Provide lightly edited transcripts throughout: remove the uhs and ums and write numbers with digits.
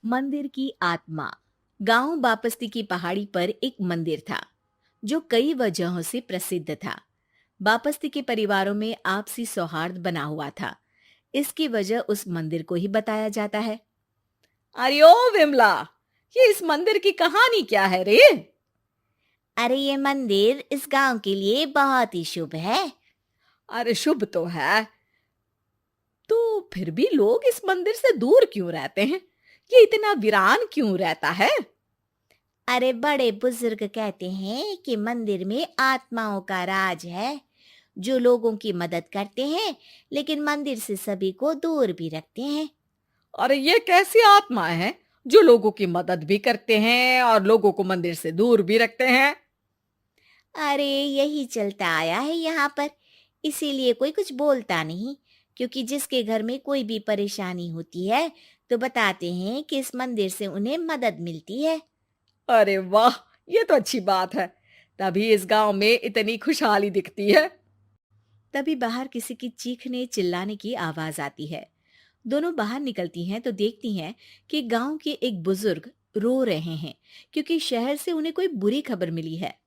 मंदिर की आत्मा। गांव बापस्ती की पहाड़ी पर एक मंदिर था जो कई वजहों से प्रसिद्ध था। बापस्ती के परिवारों में आपसी सौहार्द बना हुआ था। इसकी वजह उस मंदिर को ही बताया जाता है। अरे ओ विमला, ये इस मंदिर की कहानी क्या है रे? अरे ये मंदिर इस गांव के लिए बहुत ही शुभ है। अरे शुभ तो है, तो फिर भी लोग इस मंदिर से दूर क्यों रहते हैं? ये इतना वीरान क्यों रहता है? अरे बड़े बुजुर्ग कहते हैं कि मंदिर में आत्माओं का राज है, जो लोगों की मदद करते हैं, लेकिन मंदिर से सभी को दूर भी रखते हैं। अरे ये कैसी आत्माएं हैं जो लोगों की मदद भी करते हैं और लोगों को मंदिर से दूर भी रखते हैं? अरे यही चलता आया है यहाँ पर, इसीलिए कोई कुछ बोलता नहीं, क्योंकि जिसके घर में कोई भी परेशानी होती है तो बताते हैं कि इस मंदिर से उन्हें मदद मिलती है। अरे वाह, ये तो अच्छी बात है। तभी इस गांव में इतनी खुशहाली दिखती है। तभी बाहर किसी की चीखने चिल्लाने की आवाज आती है। दोनों बाहर निकलती हैं तो देखती हैं कि गांव के एक बुजुर्ग रो रहे हैं, क्योंकि शहर से उन्हें कोई बुरी खबर मिली है।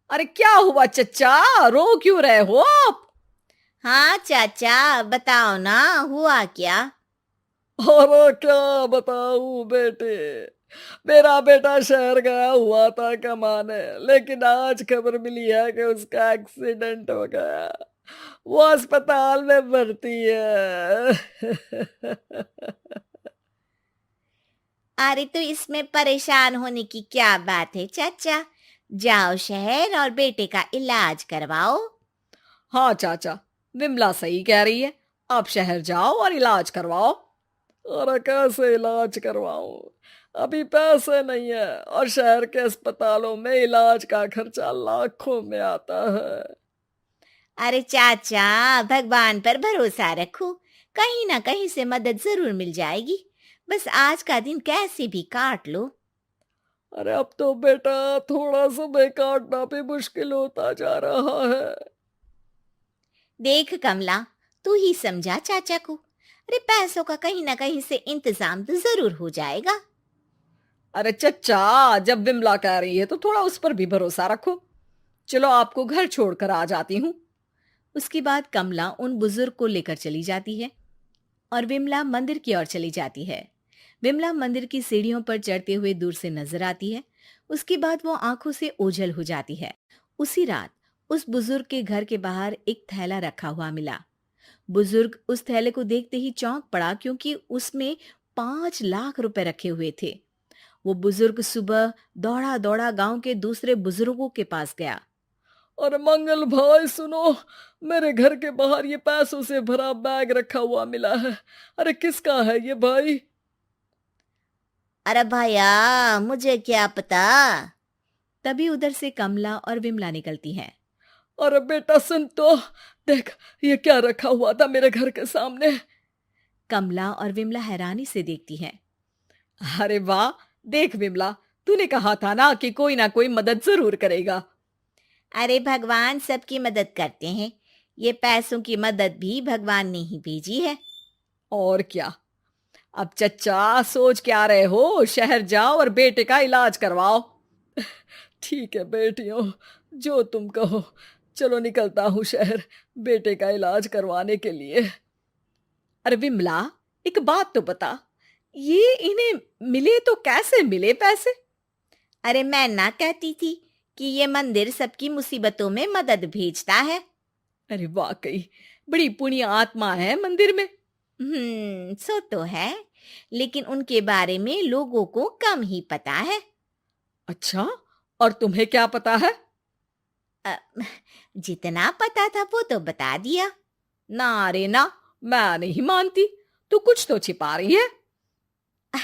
अरे क्या हुआ चच्चा, रो क्यों रहे हो आप? हाँ चाचा, बताओ ना, हुआ क्या? अरे क्या बताऊं बेटे। मेरा बेटा शहर गया हुआ था कमाने, लेकिन आज खबर मिली है कि उसका एक्सीडेंट हो गया। वो अस्पताल में भर्ती है। अरे तो इसमें परेशान होने की क्या बात है चाचा, जाओ शहर और बेटे का इलाज करवाओ। हाँ चाचा, विमला सही कह रही है। आप शहर जाओ और इलाज करवाओ। अरे कैसे इलाज करवाऊं, अभी पैसे नहीं है, और शहर के अस्पतालों में इलाज का खर्चा लाखों में आता है। अरे चाचा, भगवान पर भरोसा रखो, कहीं ना कहीं से मदद जरूर मिल जाएगी। बस आज का दिन कैसे भी काट लो। अरे अब तो बेटा थोड़ा समय काटना भी मुश्किल होता जा रहा है। देख कमला, तू ही समझा चाचा को। अरे पैसों का कहीं ना कहीं से इंतजाम तो जरूर हो जाएगा। अरे चच्चा, जब विमला कह रही है तो थोड़ा उस पर भी भरोसा रखो। चलो आपको घर छोड़कर आ जाती हूँ। उसके बाद कमला उन बुजुर्ग को लेकर चली जाती है और विमला मंदिर की ओर चली जाती है। विमला मंदिर की सीढ़ियों पर चढ़ते हुए दूर से नजर आती है। उसके बाद वो आंखों से ओझल हो जाती है। उसी रात उस बुजुर्ग के घर के बाहर एक थैला रखा हुआ मिला। बुजुर्ग उस थैले को देखते ही चौंक पड़ा, क्योंकि उसमें 5 लाख रुपए रखे हुए थे। वो बुजुर्ग सुबह दौड़ा दौड़ा गांव के दूसरे बुजुर्गों के पास गया। और मंगल भाई सुनो, मेरे घर के बाहर ये पैसों से भरा बैग रखा हुआ मिला है। अरे किसका है ये भाई? अरे भैया, मुझे क्या पता। तभी उधर से कमला और विमला निकलती हैं। अरे बेटा सुन तो, देख ये क्या रखा हुआ था मेरे घर के सामने। कमला और विमला हैरानी से देखती हैं। अरे वाह, देख विमला, तूने कहा था ना कोई मदद जरूर करेगा। अरे भगवान सबकी मदद करते हैं, ये पैसों की मदद भी भगवान ने ही भेजी है। और क्या। अब चच्चा सोच क्या रहे हो, शहर जाओ और बेटे का इलाज करवाओ। ठीक है बेटियों, जो तुम कहो। चलो निकलता हूँ शहर, बेटे का इलाज करवाने के लिए। अरे विमला, एक बात तो बता, ये इन्हें मिले तो कैसे मिले पैसे? अरे मैं ना कहती थी कि ये मंदिर सबकी मुसीबतों में मदद भेजता है। अरे वाकई बड़ी पुण्य आत्मा है मंदिर में। सो तो है, लेकिन उनके बारे में लोगों को कम ही पता है। अच्छा, और तुम्हें क्या पता है? अ, जितना पता था वो तो बता दिया। ना रे ना, मैं नहीं मानती। तू कुछ तो छिपा रही है।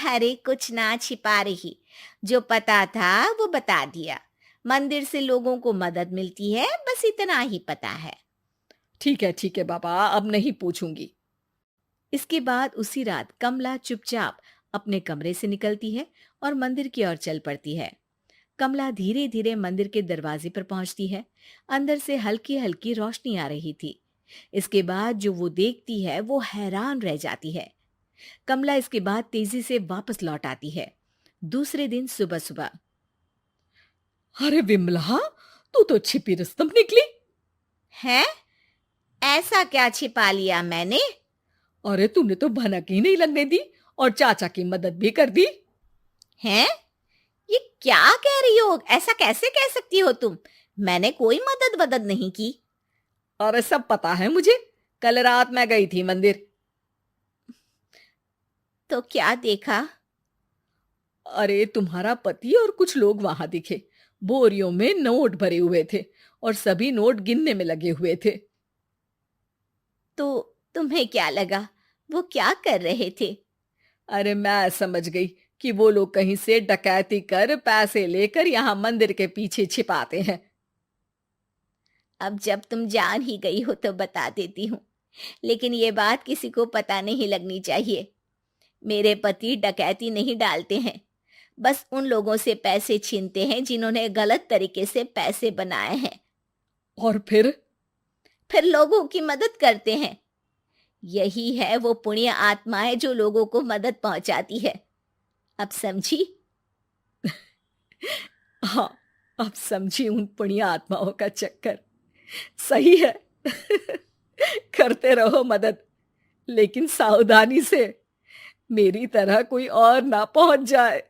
अरे कुछ ना छिपा रही, जो पता था वो बता दिया। मंदिर से लोगों को मदद मिलती है, बस इतना ही पता है। ठीक है बाबा, अब नहीं पूछूंगी। इसके बाद उसी रात कमला चुपचाप अपने कमरे से निकलती है और मंदिर की ओर चल पड़ती है। कमला धीरे धीरे मंदिर के दरवाजे पर पहुंचती है। अंदर से हल्की हल्की रोशनी आ रही थी। इसके बाद जो वो देखती है वो हैरान रह जाती है। कमला इसके बाद तेजी से वापस लौट आती है। दूसरे दिन सुबह सुबह। अरे विमला, तू तो छिपी रुस्तम निकली। है? ऐसा क्या छिपा लिया मैंने? अरे तूने तो भनक ही नहीं लगने दी और चाचा की मदद भी कर दी। हैं? ये क्या कह रही हो? ऐसा कैसे कह सकती हो तुम? मैंने कोई मदद वदद नहीं की। अरे सब पता है मुझे, कल रात मैं गई थी मंदिर। तो क्या देखा? अरे तुम्हारा पति और कुछ लोग वहां दिखे। बोरियों में नोट भरे हुए थे और सभी नोट गिनने में लगे हुए थे। तो तुम्हें क्या लगा? वो क्या कर रहे थे? अरे मैं समझ गई कि वो लोग कहीं से डकैती कर पैसे लेकर यहाँ मंदिर के पीछे छिपाते हैं। अब जब तुम जान ही गई हो तो बता देती हूँ, लेकिन ये बात किसी को पता नहीं लगनी चाहिए। मेरे पति डकैती नहीं डालते हैं, बस उन लोगों से पैसे छीनते हैं जिन्होंने गलत तरीके से पैसे बनाए हैं। और फिर लोगों की मदद करते हैं। यही है वो पुण्य आत्माएं जो लोगों को मदद पहुंचाती है। अब समझी? हाँ, अब समझी उन पुण्य आत्माओं का चक्कर। सही है। करते रहो मदद, लेकिन सावधानी से, मेरी तरह कोई और ना पहुंच जाए।